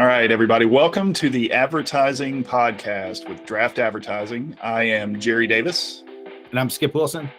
All right, everybody. Welcome to the Advertising Podcast with Draft Advertising. I am Jerry Davis. And I'm Skip Wilson.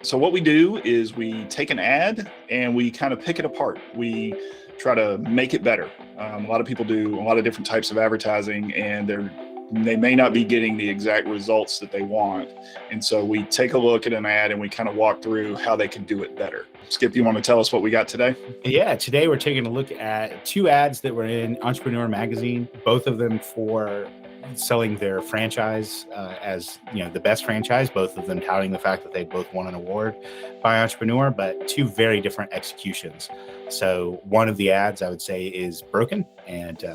So what we do is we take an ad and we kind of pick it apart. We try to make it better. A lot of people do a lot of different types of advertising, and they may not be getting the exact results that they want. And so we take a look at an ad and we kind of walk through how they can do it better. Skip, you want to tell us what we got today? Yeah, today we're taking a look at two ads that were in Entrepreneur Magazine, both of them for selling their franchise as the best franchise, both of them touting the fact that they both won an award by Entrepreneur, but two very different executions. So one of the ads I would say is broken, and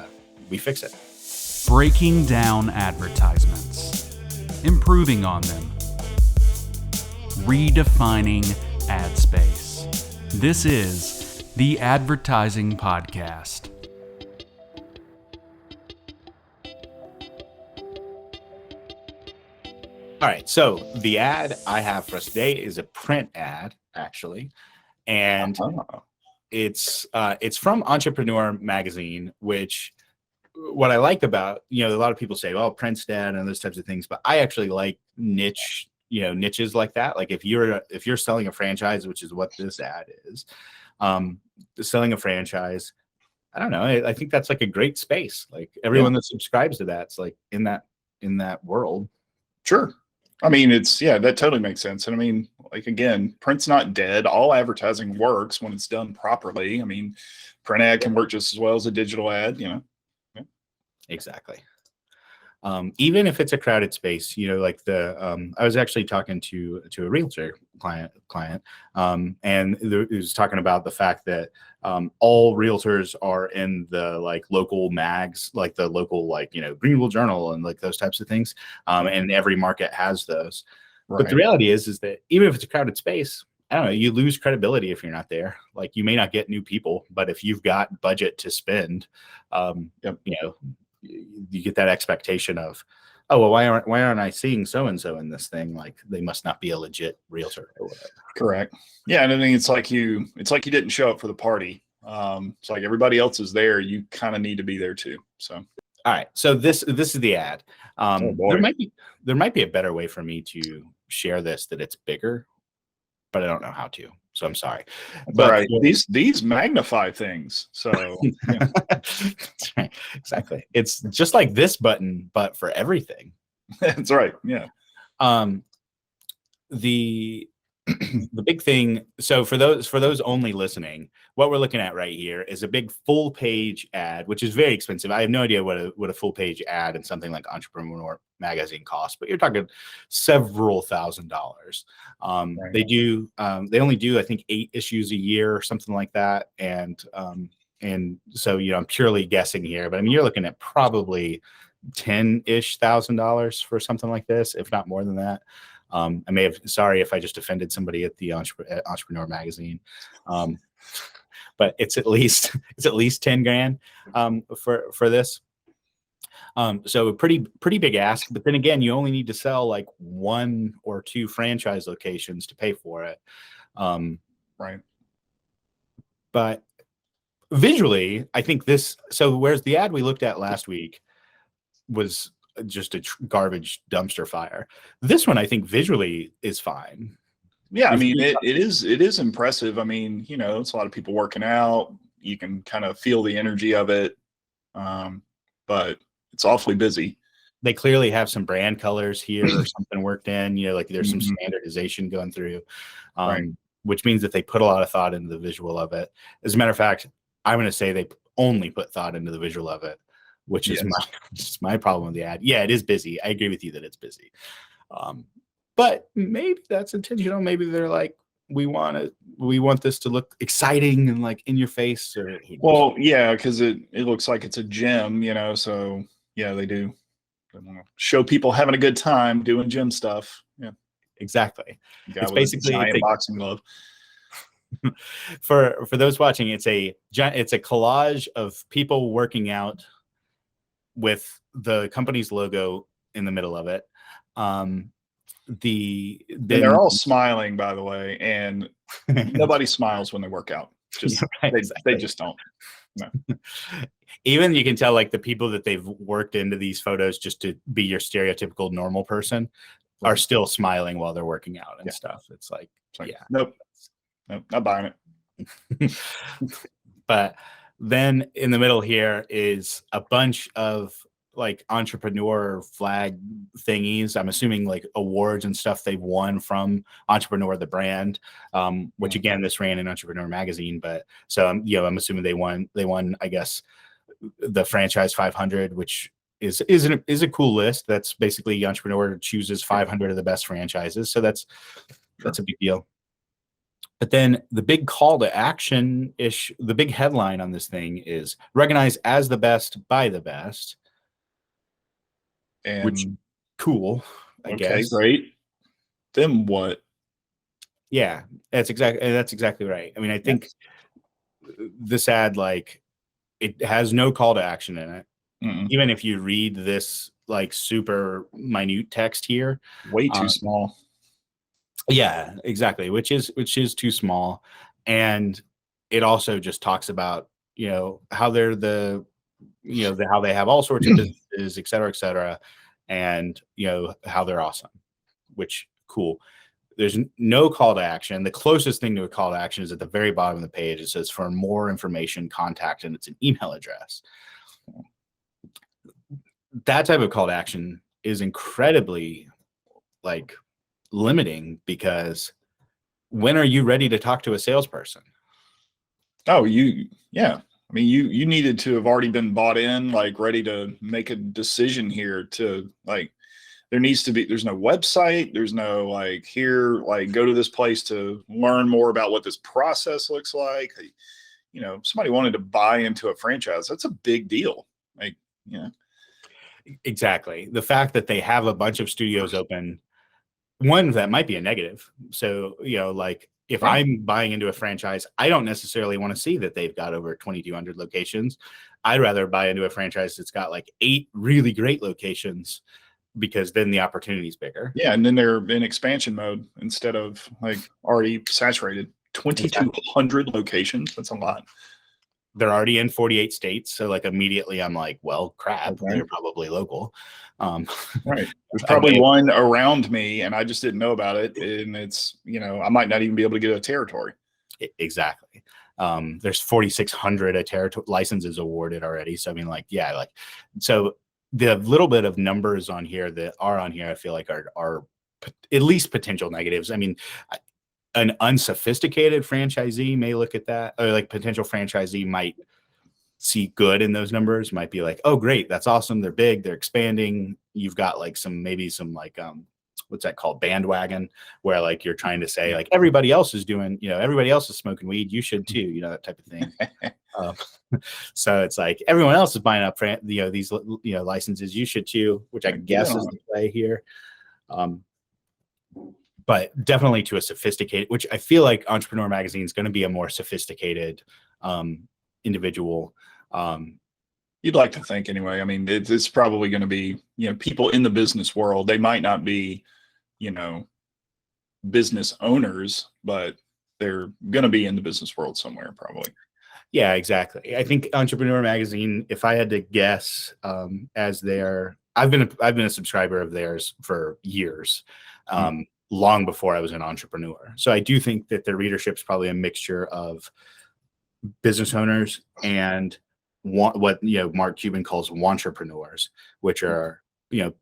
we fix it. Breaking down advertisements, improving on them, redefining ad space. This is the Advertising Podcast. All right, so the ad I have for us today is a print ad, actually, and it's from Entrepreneur Magazine, which what I like about, a lot of people say, well, print's dead and those types of things, but I actually like niches like that. Like if you're selling a franchise, which is what this ad is, selling a franchise, I don't know. I think that's like a great space. Like everyone that subscribes to that's like in that world. Sure. I mean, that totally makes sense. And I mean, like, again, print's not dead. All advertising works when it's done properly. I mean, print ad can work just as well as a digital ad, Exactly. Even if it's a crowded space, like I was actually talking to a realtor client, and it was talking about the fact that all realtors are in the like local mags, like the local Greenville Journal and like those types of things, and every market has those. Right. But the reality is that even if it's a crowded space, I don't know, you lose credibility if you're not there. Like you may not get new people, but if you've got budget to spend, you get that expectation of, oh, well, why aren't I seeing so-and-so in this thing? Like they must not be a legit realtor or whatever. Correct. Yeah. And I mean, it's like you didn't show up for the party. It's like everybody else is there. You kind of need to be there too. So, all right. So this is the ad. There might be a better way for me to share this that it's bigger, but I don't know how to. So I'm sorry. But right. These magnify things. So yeah. That's right. Exactly. It's just like this button, but for everything. That's right. Yeah. The big thing. So for those only listening, what we're looking at right here is a big full page ad, which is very expensive. I have no idea what a full page ad in something like Entrepreneur Magazine costs, but you're talking several $1,000s. Right. They only do, I think, 8 issues a year or something like that. And so, I'm purely guessing here, but I mean, you're looking at probably $10,000-ish for something like this, if not more than that. Sorry if I just offended somebody at the Entrepreneur Magazine. But it's at least $10,000 for this. So a pretty big ask, but then again, you only need to sell like 1 or 2 franchise locations to pay for it. Right. But visually, I think whereas the ad we looked at last week was just a garbage dumpster fire, this one I think visually is fine. Yeah, I mean, it is impressive. I mean, it's a lot of people working out. You can kind of feel the energy of it, but it's awfully busy. They clearly have some brand colors here or something worked in. Like there's some standardization going through, right. Which means that they put a lot of thought into the visual of it. As a matter of fact, I'm going to say they only put thought into the visual of it, which is my problem with the ad. Yeah, it is busy. I agree with you that it's busy. But maybe that's intentional. Maybe they're like, we want this to look exciting and like in your face. Well, yeah, because it looks like it's a gym, so yeah, they do. They want to show people having a good time doing gym stuff. Yeah, exactly. It's basically a boxing glove. For those watching, it's a collage of people working out with the company's logo in the middle of it. They're all smiling, by the way, and nobody smiles when they work out. Just Right, they exactly. just don't. No. Even you can tell like the people that they've worked into these photos just to be your stereotypical normal person are still smiling while they're working out and Yeah. stuff. It's like, It's like, yeah. nope, not buying it. But then in the middle here is a bunch of like entrepreneur flag thingies. I'm assuming like awards and stuff they've won from Entrepreneur the brand, which again this ran in Entrepreneur magazine. But so I'm assuming they won. I guess the Franchise 500, which is a cool list. That's basically Entrepreneur chooses 500 of the best franchises. So that's a big deal. But then the big call to action the big headline on this thing is recognized as the best by the best. And which cool, I guess. Great. Then what? Yeah, that's exactly right. I mean, I think this ad, like, it has no call to action in it. Mm-mm. Even if you read this like super minute text here, Way too small. Yeah, exactly. Which is too small, and it also just talks about how they're how they have all sorts of businesses, et cetera, and how they're awesome. Which cool. There's no call to action. The closest thing to a call to action is at the very bottom of the page. It says for more information, contact, and it's an email address. That type of call to action is incredibly like limiting, because when are you ready to talk to a salesperson? Oh, yeah. I mean, you needed to have already been bought in, like ready to make a decision here to like, there's no website. There's no like here, like go to this place to learn more about what this process looks like. Somebody wanted to buy into a franchise. That's a big deal. Like, Exactly. The fact that they have a bunch of studios open, one, that might be a negative. So, like if I'm buying into a franchise, I don't necessarily want to see that they've got over 2,200 locations. I'd rather buy into a franchise that's got like 8 really great locations, because then the opportunity is bigger. Yeah. And then they're in expansion mode instead of like already saturated. 2,200 locations. That's a lot. They're already in 48 states. So like immediately I'm like, well, crap, Okay. They're probably local. Right. There's probably one around me and I just didn't know about it. And it's, I might not even be able to get a territory. Exactly. There's 4,600 licenses awarded already. So I mean, like, yeah, like, so the little bit of numbers on here that are on here, I feel like are at least potential negatives. I mean, an unsophisticated franchisee may look at that, or like potential franchisee might see good in those numbers, might be like, oh, great, that's awesome. They're big, they're expanding. You've got like maybe some like, what's that called? Bandwagon, where like you're trying to say like everybody else is doing, everybody else is smoking weed, you should too, that type of thing. So it's like everyone else is buying up, these, licenses, you should too, which I guess is the play here. But definitely to a sophisticated, which I feel like Entrepreneur Magazine is going to be a more sophisticated individual. You'd like to think anyway. I mean, it's probably going to be, people in the business world. They might not be, business owners, but they're going to be in the business world somewhere probably. Yeah, exactly. I think Entrepreneur Magazine, if I had to guess, I've been a subscriber of theirs for years, long before I was an entrepreneur. So I do think that their readership is probably a mixture of business owners and what Mark Cuban calls wantrepreneurs, which are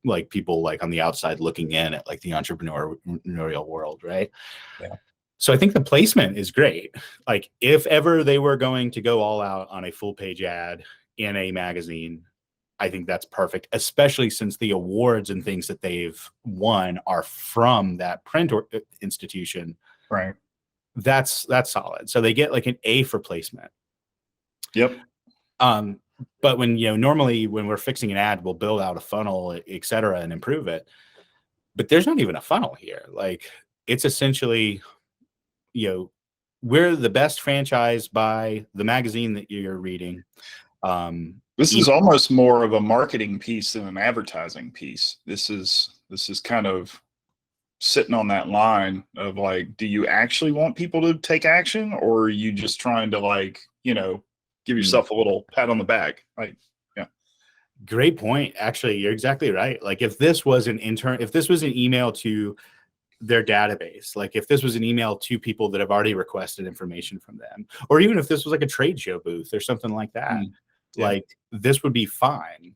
like people like on the outside looking in at like the entrepreneurial world, right? Yeah. So I think the placement is great. Like if ever they were going to go all out on a full page ad in a magazine, I think that's perfect, especially since the awards and things that they've won are from that print institution. Right. That's solid. So they get like an A for placement. Yep. But when, normally when we're fixing an ad, we'll build out a funnel, et cetera, and improve it. But there's not even a funnel here. Like it's essentially, we're the best franchise by the magazine that you're reading. This is almost more of a marketing piece than an advertising piece. This is kind of sitting on that line of like, do you actually want people to take action, or are you just trying to like, give yourself a little pat on the back? Like, yeah. Great point. Actually, you're exactly right. Like if this was an email to their database, like if this was an email to people that have already requested information from them, or even if this was like a trade show booth or something like that, Yeah. like this would be fine.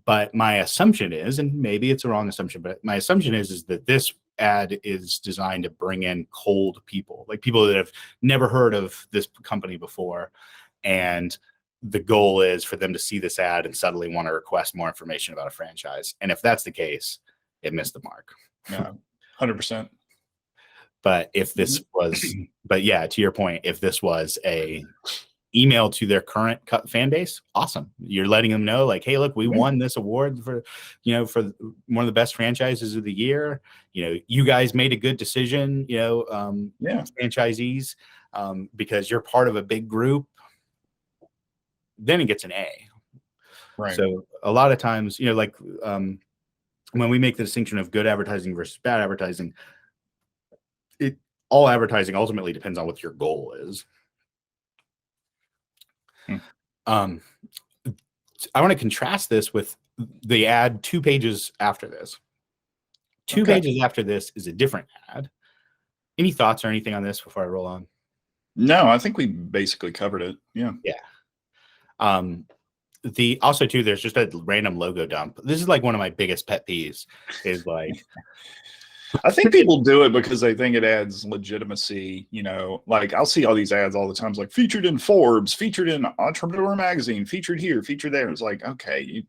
But my assumption is, and maybe it's a wrong assumption, but my assumption is that this ad is designed to bring in cold people, like people that have never heard of this company before. And the goal is for them to see this ad and suddenly want to request more information about a franchise. And if that's the case, it missed the mark. Yeah, 100%. But if this was, but yeah, to your point, if this was a email to their current fan base, awesome. You're letting them know like, hey, look, we won this award for one of the best franchises of the year. You guys made a good decision, franchisees, because you're part of a big group. Then it gets an A. Right. So a lot of times, when we make the distinction of good advertising versus bad advertising, all advertising ultimately depends on what your goal is. I want to contrast this with the ad 2 pages after this. Two pages after this is a different ad. Any thoughts or anything on this before I roll on? No, I think we basically covered it. Yeah. Yeah. Also too, there's just a random logo dump. This is like one of my biggest pet peeves is like, I think people do it because they think it adds legitimacy. Like I'll see all these ads all the time, like featured in Forbes, featured in Entrepreneur Magazine, featured here, featured there. It's like, okay, you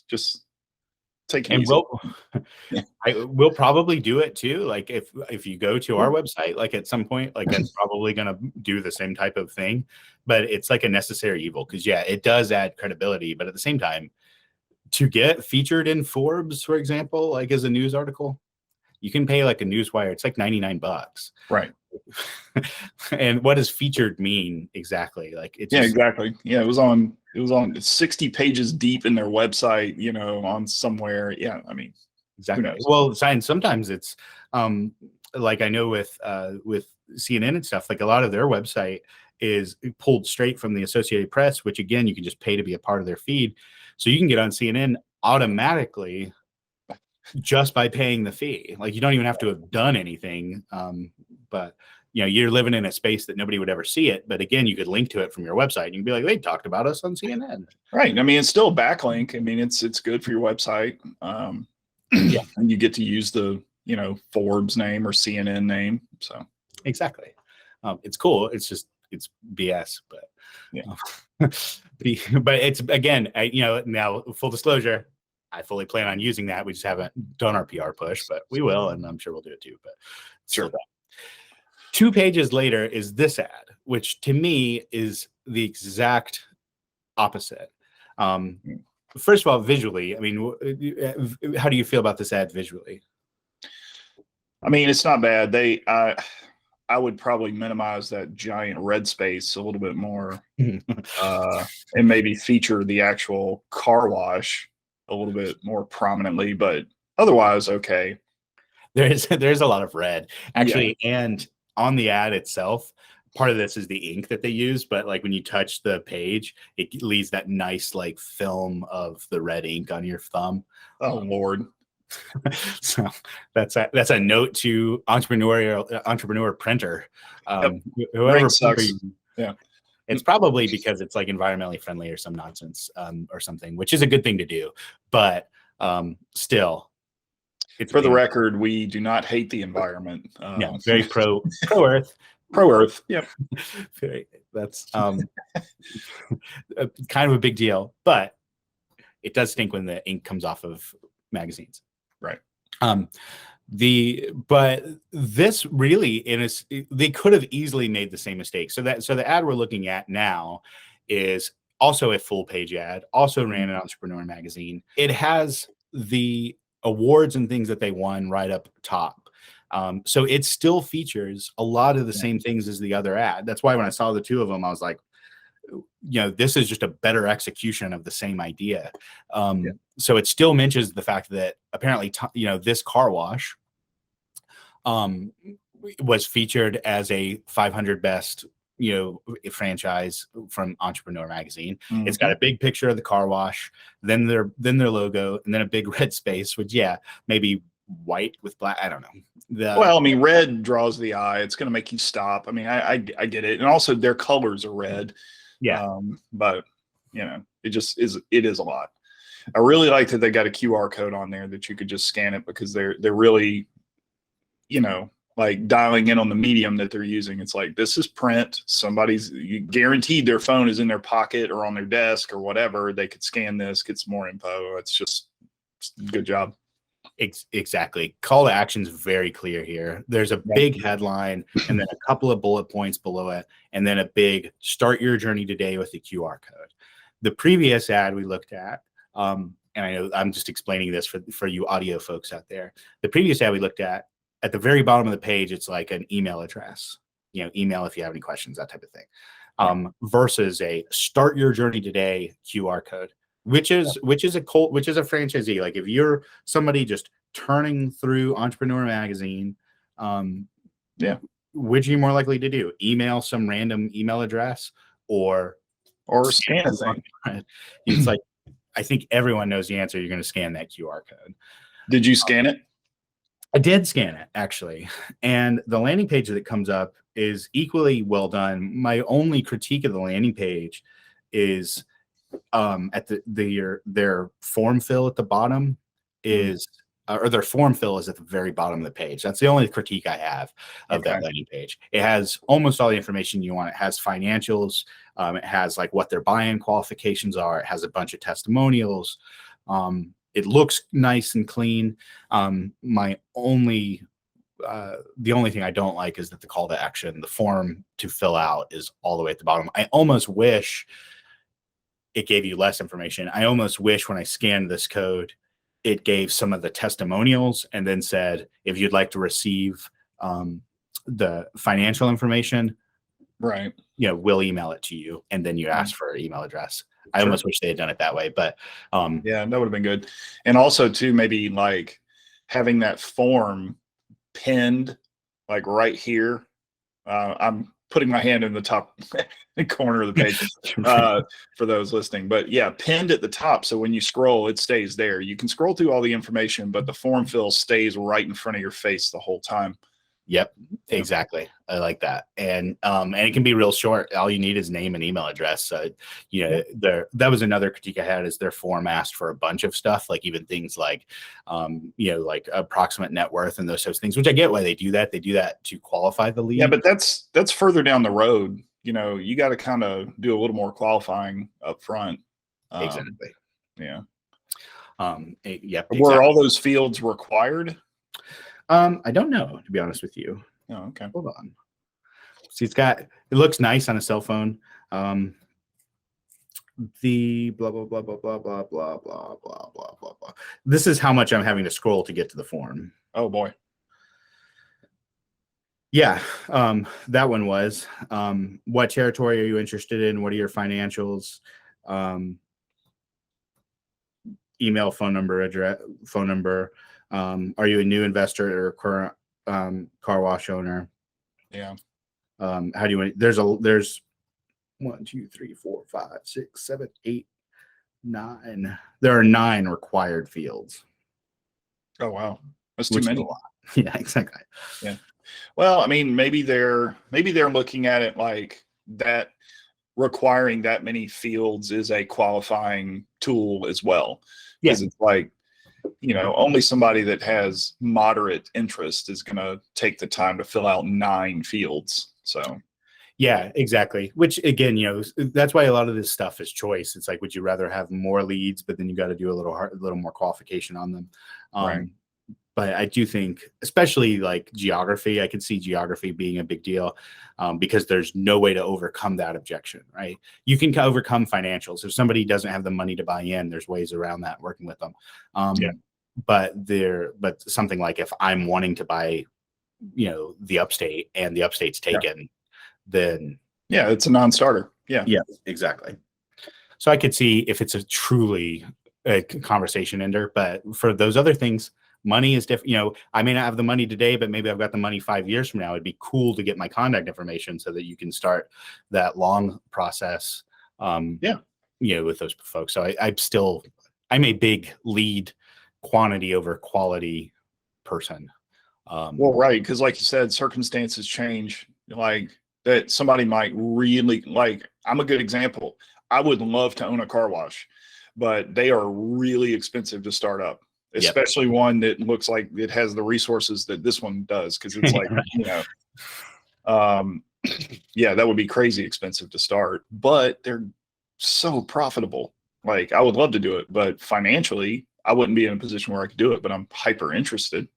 just take it easy. We'll probably do it too. Like if you go to our website, like at some point, like it's probably going to do the same type of thing, but it's like a necessary evil because it does add credibility. But at the same time, to get featured in Forbes, for example, like as a news article, you can pay like a newswire. It's like $99. Right. And what does featured mean exactly? Like exactly. Yeah. It was on 60 pages deep in their website, on somewhere. Yeah. I mean, exactly. Well, sometimes it's like I know with CNN and stuff, like a lot of their website is pulled straight from the Associated Press, which again, you can just pay to be a part of their feed. So you can get on CNN automatically just by paying the fee. Like you don't even have to have done anything. But you're living in a space that nobody would ever see it. But again, you could link to it from your website. You can be like, they talked about us on CNN. Right. I mean, it's still a backlink. I mean, it's good for your website. And you get to use the, Forbes name or CNN name. So exactly. It's cool. It's BS, but but it's again, now full disclosure, I fully plan on using that. We just haven't done our PR push, but we will, and I'm sure we'll do it too. But sure. 2 pages later is this ad, which to me is the exact opposite. First of all, visually, I mean, how do you feel about this ad visually? I mean, it's not bad. I would probably minimize that giant red space a little bit more, and maybe feature the actual car wash a little bit more prominently, but otherwise, okay. There's a lot of red actually, and on the ad itself, part of this is the ink that they use, but like when you touch the page, it leaves that nice like film of the red ink on your thumb. Oh Lord. So that's a note to entrepreneur printer. Whoever sucks. It's probably because it's like environmentally friendly or some nonsense or something, which is a good thing to do. But still, it's for the record, we do not hate the environment. Very pro Earth. Pro Earth. Yep. That's kind of a big deal, but it does stink when the ink comes off of magazines. Right. But this really they could have easily made the same mistake. So the ad we're looking at now is also a full page ad, also ran in Entrepreneur Magazine. It has the awards and things that they won right up top. So it still features a lot of the same things as the other ad. That's why when I saw the two of them, I was like, this is just a better execution of the same idea. So it still mentions the fact that apparently, this car wash was featured as a 500 best, franchise from Entrepreneur Magazine. It's got a big picture of the car wash, then their logo, and then a big red space, which maybe white with black. I don't know. Well, I mean, red draws the eye. It's going to make you stop. I mean, I get it. And also their colors are red. Yeah. But it is a lot. I really like that they got a QR code on there that you could just scan it, because they're really, like dialing in on the medium that they're using. It's like, this is print. You guaranteed their phone is in their pocket or on their desk or whatever. They could scan this, get some more info. It's just good job. Exactly. Call to action is very clear here. There's a big headline and then a couple of bullet points below it, and then a big start your journey today with the QR code. The previous ad we looked at, and I know I'm just explaining this for you audio folks out there. The previous ad we looked at the very bottom of the page, it's like an email address, email if you have any questions, that type of thing, versus a start your journey today QR code. Which is a franchisee. Like if you're somebody just turning through Entrepreneur Magazine, which are you more likely to do? Email some random email address or scan a thing? It's like, I think everyone knows the answer. You're going to scan that QR code. Did you scan it? I did scan it, actually. And the landing page that comes up is equally well done. My only critique of the landing page is at their form fill at the bottom is, or their form fill is at the very bottom of the page. That's the only critique I have of that landing page. It has almost all the information you want. It has financials. It has like what their buy-in qualifications are. It has a bunch of testimonials. It looks nice and clean. The only thing I don't like is that the call to action, the form to fill out, is all the way at the bottom. I almost wish it gave you less information. I almost wish when I scanned this code, it gave some of the testimonials and then said, if you'd like to receive the financial information, right, we'll email it to you. And then you ask for an email address. I almost wish they had done it that way, but that would have been good. And also too, maybe like having that form pinned like right here. I'm putting my hand in the top corner of the page for those listening, but pinned at the top. So when you scroll, it stays there. You can scroll through all the information, but the form fill stays right in front of your face the whole time. Yep, exactly. I like that. And it can be real short. All you need is name and email address. That was another critique I had, is their form asked for a bunch of stuff, like even things like, like approximate net worth and those sorts of things, which I get why they do that. They do that to qualify the lead. Yeah, but that's further down the road. You got to kind of do a little more qualifying up front. Exactly. Yeah. Exactly. Were all those fields required? I don't know, to be honest with you. Oh, okay. Hold on. See, it looks nice on a cell phone. The blah, blah, blah, blah, blah, blah, blah, blah, blah, blah, blah, blah. This is how much I'm having to scroll to get to the form. Oh boy. Yeah. That one was, what territory are you interested in? What are your financials? Email, phone number. Are you a new investor or current car wash owner? Yeah. How do you want? There's 1, 2, 3, 4, 5, 6, 7, 8, 9. There are 9 required fields. Oh wow, that's too many. Yeah, exactly. Yeah. Well, I mean, maybe they're looking at it like that. Requiring that many fields is a qualifying tool as well. Because it's like, only somebody that has moderate interest is going to take the time to fill out 9 fields. So, yeah, exactly. Which again, that's why a lot of this stuff is choice. It's like, would you rather have more leads, but then you got to do a little more qualification on them. Right. But I do think, especially like geography, I could see geography being a big deal because there's no way to overcome that objection, right? You can overcome financials. If somebody doesn't have the money to buy in, there's ways around that, working with them. But something like if I'm wanting to buy, the upstate and the upstate's taken, then. Yeah, it's a non-starter. Yeah, exactly. So I could see if it's a truly a conversation ender, but for those other things, Money is different. You know, I may not have the money today, but maybe I've got the money 5 years from now. It'd be cool to get my contact information so that you can start that process. You know, with those folks. So I'm a big lead quantity over quality person. Well, right, because like you said, circumstances change. Like that, somebody might really like. I'm a good example. I would love to own a car wash, but they are really expensive to start up, especially one that looks like it has the resources that this one does. Because it's like, you know, yeah, that would be crazy expensive to start, but they're so profitable. Like I would love to do it, but financially, I wouldn't be in a position where I could do it. But I'm hyper interested.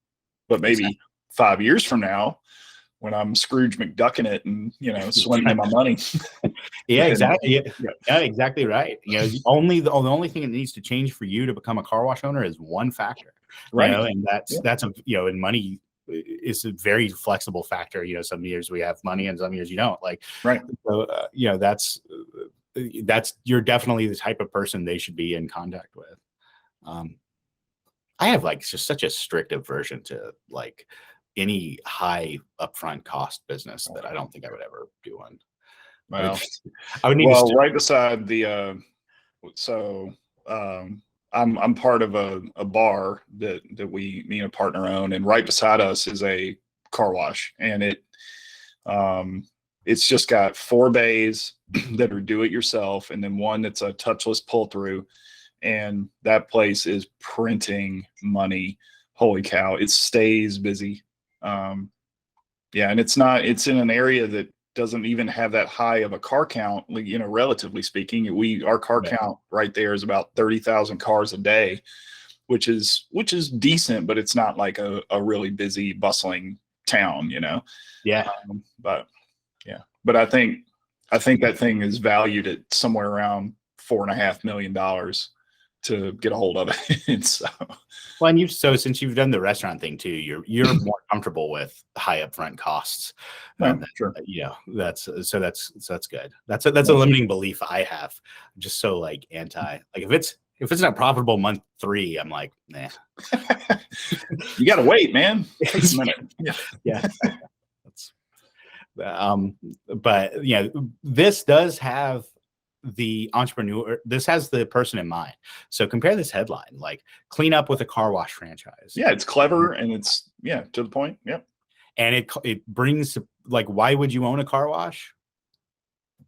But maybe 5 years from now, when I'm Scrooge McDucking it and, you know, swimming in my money. Yeah, exactly. Yeah, exactly right. You know, the only thing that needs to change for you to become a car wash owner is one factor. Right. You know, and that's a, you know, and money is a very flexible factor. You know, some years we have money and some years you don't. Like, right. So, you know, that's you're definitely the type of person they should be in contact with. I have like just such a strict aversion to like any high upfront cost business that I don't think I would ever do one. Well, I would need right beside the I'm part of a bar that me and a partner own, and right beside us is a car wash, and it's just got 4 bays that are do it yourself, and then one that's a touchless pull through. And that place is printing money. Holy cow. It stays busy. Yeah. And it's in an area that doesn't even have that high of a car count, you know, relatively speaking. Our car count right there is about 30,000 cars a day, which is decent, but it's not like a really busy, bustling town, you know? Yeah. But I think that thing is valued at somewhere around $4.5 million to get a hold of it. And so, well, and since you've done the restaurant thing too, you're more comfortable with high upfront costs. Sure. You know, that's good. That's a limiting belief I have. I'm just so like anti. Like if it's not profitable month 3, I'm like, nah. You gotta wait, man. Takes a minute. Yeah. That's but you know, this does have the entrepreneur, this has the person in mind. So compare this headline, like clean up with a car wash franchise. Yeah, it's clever and it's to the point. Yep. And it brings, like, why would you own a car wash?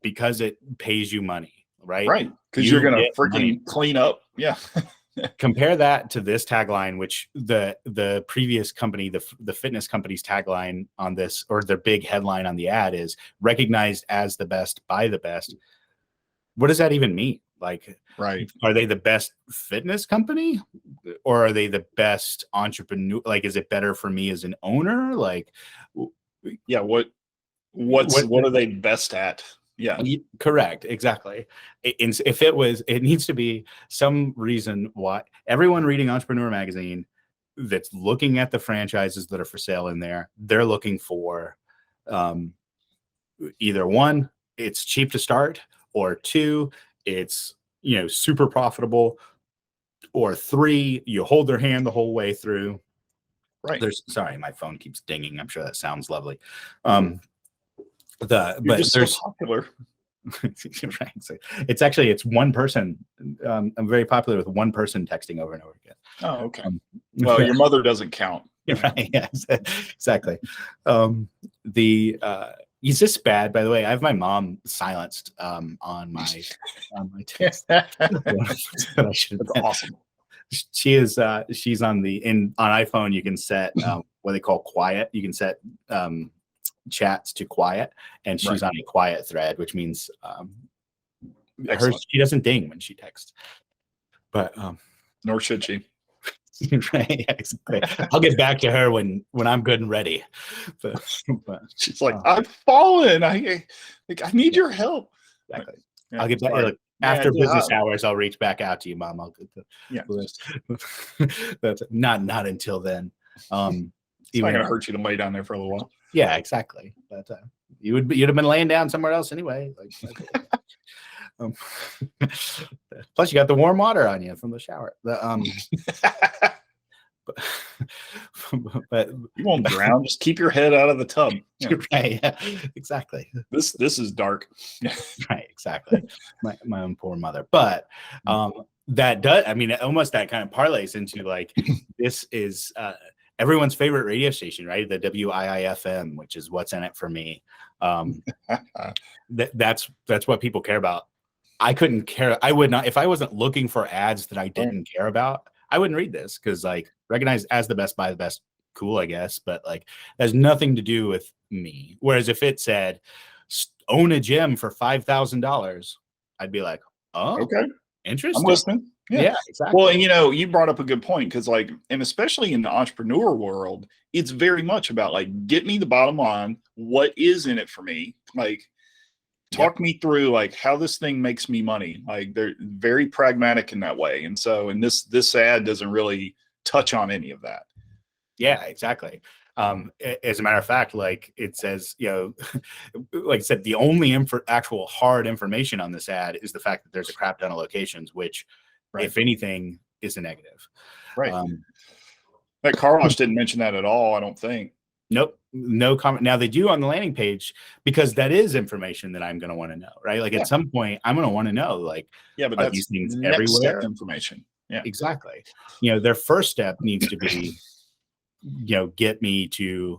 Because it pays you money, right? Right. Because you're gonna freaking clean up. Yeah. Compare that to this tagline, which the previous company, the fitness company's tagline on this, or their big headline on the ad is recognized as the best by the best. What does that even mean? Like, right. Are they the best fitness company, or are they the best entrepreneur? Like, is it better for me as an owner? Like, yeah. What are they best at? Yeah. Correct. Exactly. It needs to be some reason why everyone reading Entrepreneur Magazine that's looking at the franchises that are for sale in there, they're looking for either 1, it's cheap to start, or 2, it's, you know, super profitable, or 3, you hold their hand the whole way through. Right. Sorry, my phone keeps dinging. I'm sure that sounds lovely. You're just so popular. Right. So it's one person. I'm very popular with one person texting over and over again. Oh, okay. Well, your mother doesn't count. Right. Yeah, exactly. Is this bad? By the way, I have my mom silenced on my text. That's awesome. She's on iPhone. You can set what they call quiet. You can set chats to quiet, and she's on a quiet thread, which means she doesn't ding when she texts. But nor should she. Right, yeah, exactly. I'll get back to her when I'm good and ready. But she's like, I've fallen. I need your help. Exactly. Yeah, I'll get back after business hours. I'll reach back out to you, Mom. I'll get that's not until then. It's not gonna hurt you to lay down there for a little while. Yeah, exactly. But you'd have been laying down somewhere else anyway. Plus, you got the warm water on you from the shower. but You won't drown. Just keep your head out of the tub. Yeah. right, yeah, exactly. This is dark. Right, exactly. My own poor mother. But that does, I mean, almost that kind of parlays into like this is everyone's favorite radio station, right? The WIIFM, which is what's in it for me. That's what people care about. I couldn't care. I would not, if I wasn't looking for ads that I didn't care about, I wouldn't read this because like recognized as the best, buy the best, cool, I guess. But like has nothing to do with me. Whereas if it said own a gym for $5,000, I'd be like, oh, Okay. interesting. I'm listening. Yeah, exactly. Well, and you brought up a good point because like, and especially in the entrepreneur world, it's very much about like, get me the bottom line. What is in it for me? Like, talk me through like how this thing makes me money. Like they're very pragmatic in that way. And so, and this ad doesn't really touch on any of that. Yeah, exactly. As a matter of fact, like it says, like I said, the only actual hard information on this ad is the fact that there's a crap ton of locations, which, if anything, is a negative. Right. That car wash didn't mention that at all, I don't think. Nope. No comment. Now they do on the landing page because that is information that I'm going to want to know, right? Like at some point, I'm going to want to know, like, but are that's these things next everywhere? step information. Yeah, exactly. Their first step needs to be, get me to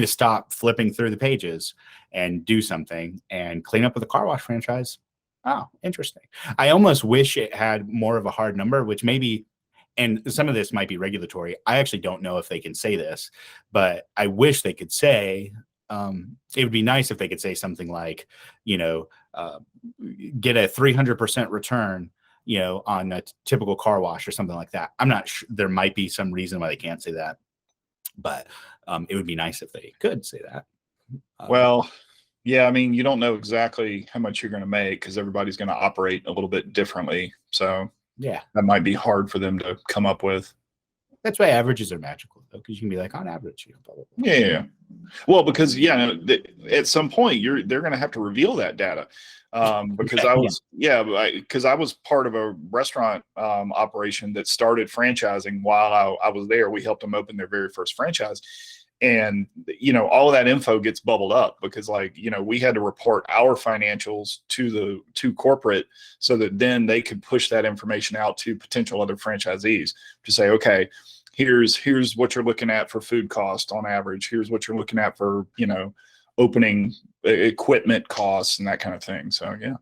stop flipping through the pages and do something and clean up with the car wash franchise. Oh, interesting. I almost wish it had more of a hard number, which maybe, and some of this might be regulatory. I actually don't know if they can say this, but I wish they could say, it would be nice if they could say something like, get a 300% return, on a typical car wash or something like that. I'm not sure. There might be some reason why they can't say that, but it would be nice if they could say that. Well, yeah, I mean, you don't know exactly how much you're going to make because everybody's going to operate a little bit differently. So yeah, that might be hard for them to come up with. That's why averages are magical, though, because you can be like, on average, blah, blah, blah. Yeah. Well, because at some point they're going to have to reveal that data. Because I was part of a restaurant operation that started franchising while I was there. We helped them open their very first franchise. And, all of that info gets bubbled up because we had to report our financials to corporate so that then they could push that information out to potential other franchisees to say, okay, here's what you're looking at for food cost on average. Here's what you're looking at for, opening equipment costs and that kind of thing. So, yeah.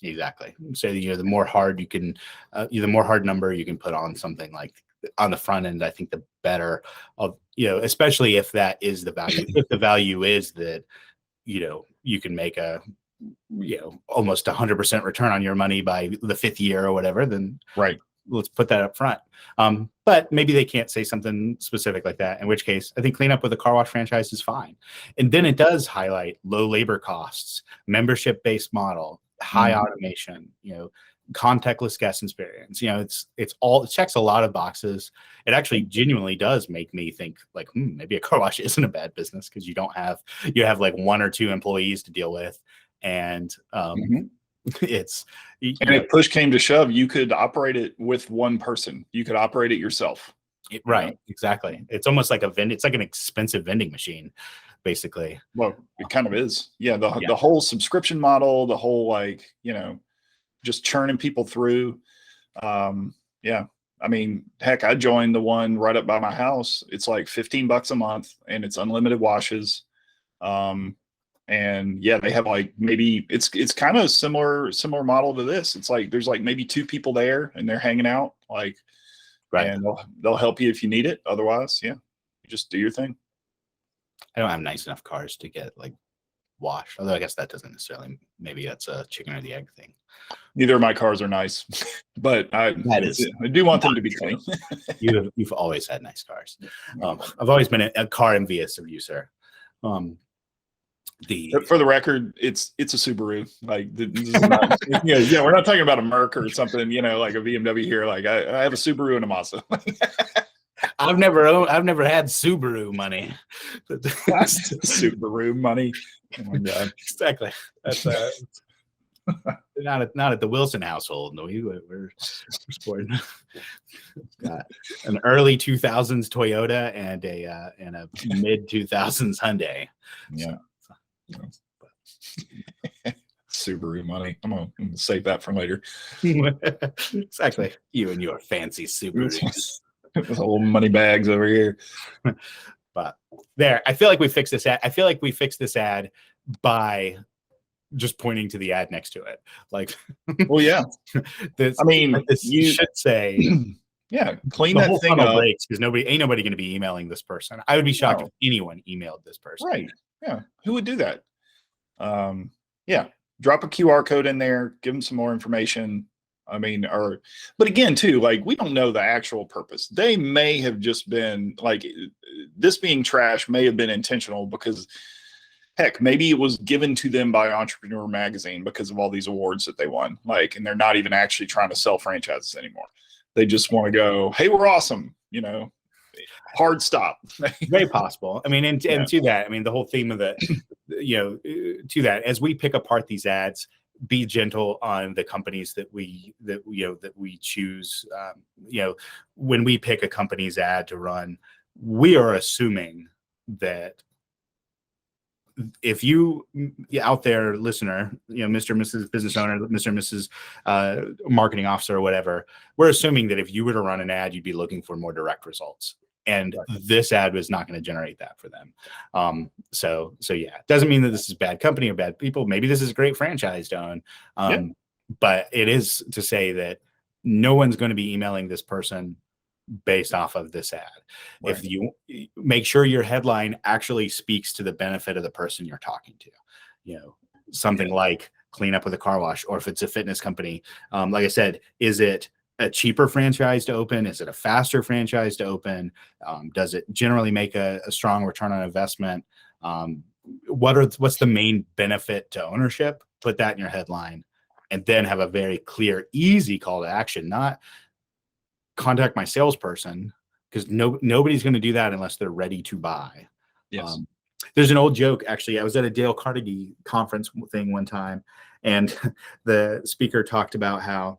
Exactly. So, the more hard you can, the more hard number you can put on something like on the front end, I think the better of, especially if that is the value, if the value is that, you can make a, almost 100% return on your money by the 5th year or whatever, then right. Let's put that up front. But maybe they can't say something specific like that, in which case I think clean up with a car wash franchise is fine. And then it does highlight low labor costs, membership-based model, high automation, contactless guest experience. It checks a lot of boxes. It actually genuinely does make me think like, maybe a car wash isn't a bad business because you have like 1 or 2 employees to deal with. And if push came to shove, you could operate it with one person. You could operate it yourself. Right. Exactly. It's almost like it's like an expensive vending machine, basically. Well, it kind of is. Yeah. The whole subscription model, the whole just churning people through. Yeah. I mean, heck, I joined the one right up by my house. It's like $15 a month and it's unlimited washes. And yeah, they have like maybe it's kind of similar model to this. It's like there's like maybe 2 people there and they're hanging out right. And they'll help you if you need it. Otherwise, yeah, you just do your thing. I don't have nice enough cars to get like washed. Although I guess that doesn't necessarily, maybe that's a chicken or the egg thing. Neither of my cars are nice, but I do want them to be clean. You've always had nice cars. I've always been a car envious of you, sir. For the record, it's a Subaru. Like, this is not, we're not talking about a Merc or something, like a BMW here. Like, I have a Subaru and a Mazda. I've never had Subaru money. Subaru money. Oh my God. Exactly. That's Not at the Wilson household. No, we're sporting. Got an early 2000s Toyota and a mid 2000s Hyundai. Yeah. Subaru money. I'm gonna save that for later. Exactly. You and your fancy Subarus. Little money bags over here. But there, I feel like we fixed this ad. I feel like we fixed this ad by just pointing to the ad next to it. Like, well, yeah. This, I mean, this you should say, yeah, clean the that whole thing funnel up. breaks because ain't nobody going to be emailing this person. I would be shocked if anyone emailed this person. Right. Yeah. Who would do that? Yeah. Drop a QR code in there, give them some more information. I mean, but again, too, like, we don't know the actual purpose. They may have just been like, this being trash may have been intentional because, heck, maybe it was given to them by Entrepreneur Magazine because of all these awards that they won. Like, and they're not even actually trying to sell franchises anymore. They just want to go, hey, we're awesome. Hard stop. Very possible. I mean, and to that, I mean, the whole theme of the, to that, as we pick apart these ads, be gentle on the companies that we choose. When we pick a company's ad to run, we are assuming that if you out there, listener, Mr. and Mrs. business owner, Mr. and Mrs. Marketing officer or whatever, we're assuming that if you were to run an ad, you'd be looking for more direct results. And this ad was not going to generate that for them. So yeah, it doesn't mean that this is bad company or bad people. Maybe this is a great franchise to own. But it is to say that no one's going to be emailing this person based off of this ad. Right. If you make sure your headline actually speaks to the benefit of the person you're talking to, something like clean up with a car wash, or if it's a fitness company, like I said, is it a cheaper franchise to open? Is it a faster franchise to open? Does it generally make a strong return on investment? What's the main benefit to ownership? Put that in your headline, and then have a very clear, easy call to action. Not contact my salesperson, because nobody's going to do that unless they're ready to buy. Yes. There's an old joke, actually. I was at a Dale Carnegie conference thing one time, and the speaker talked about how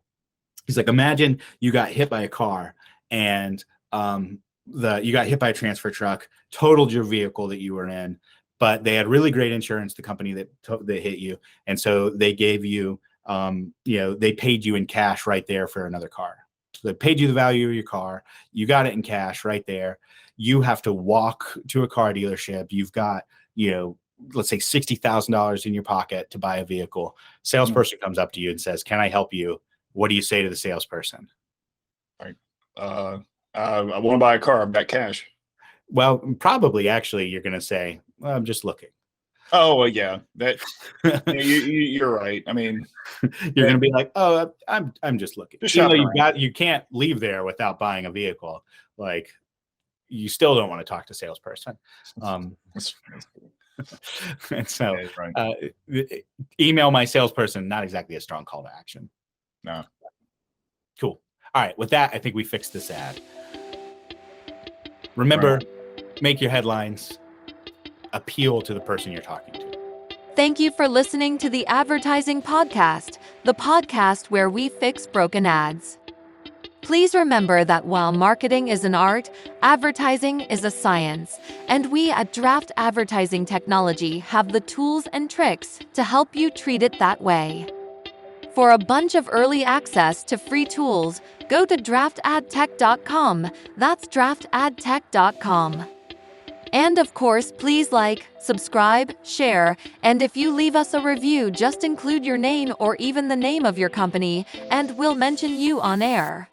he's like, imagine you got hit by a car and you got hit by a transfer truck, totaled your vehicle that you were in, but they had really great insurance, the company that hit you. And so they gave you, they paid you in cash right there for another car. So they paid you the value of your car. You got it in cash right there. You have to walk to a car dealership. You've got, let's say $60,000 in your pocket to buy a vehicle. Salesperson comes up to you and says, can I help you? What do you say to the salesperson? Right. I want to buy a car. I've got cash. Well, probably actually you're going to say, well, I'm just looking. Oh, well, yeah. That you're right. I mean, you're going to be like, oh, I'm just looking. Just you can't leave there without buying a vehicle. Like, you still don't want to talk to salesperson. And so email my salesperson, not exactly a strong call to action. No. Cool. All right. With that, I think we fixed this ad. Remember, make your headlines appeal to the person you're talking to. Thank you for listening to the Advertising Podcast, the podcast where we fix broken ads. Please remember that while marketing is an art, advertising is a science, and we at Draft Advertising Technology have the tools and tricks to help you treat it that way. For a bunch of early access to free tools, go to draftadtech.com. That's draftadtech.com. And of course, please like, subscribe, share, and if you leave us a review, just include your name or even the name of your company, and we'll mention you on air.